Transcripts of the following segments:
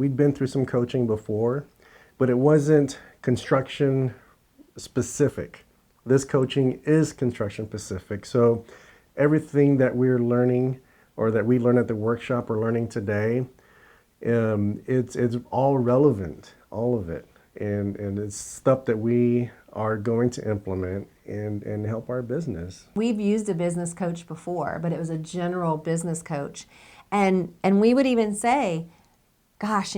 we'd been through some coaching before, but it wasn't construction specific. This coaching is construction specific. So everything that we're learning or that we learn at the workshop or learning today, it's all relevant, all of it. And it's stuff that we are going to implement and help our business. We've used a business coach before, but it was a general business coach. And we would even say, gosh,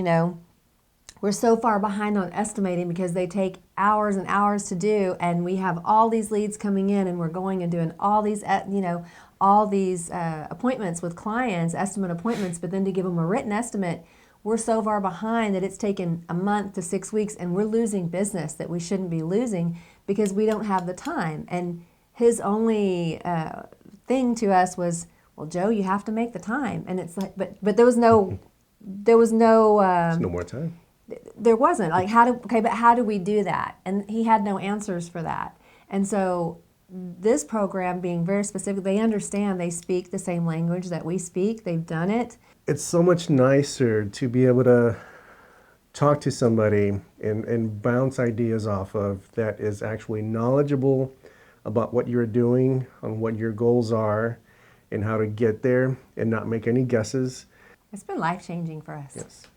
we're so far behind on estimating because they take hours and hours to do, and we have all these leads coming in, and we're going and doing all these, appointments with clients, estimate appointments, but then to give them a written estimate, we're so far behind that it's taken a month to 6 weeks, and we're losing business that we shouldn't be losing because we don't have the time. And his only thing to us was, well, Joe, you have to make the time. And it's like, but there was no, There's no more time. there wasn't. Like, but how do we do that? And he had no answers for that. And so this program being very specific, they understand, they speak the same language that we speak, they've done it. It's so much nicer to be able to talk to somebody and bounce ideas off of that is actually knowledgeable about what you're doing, on what your goals are, and how to get there and not make any guesses. It's been life-changing for us. Yes.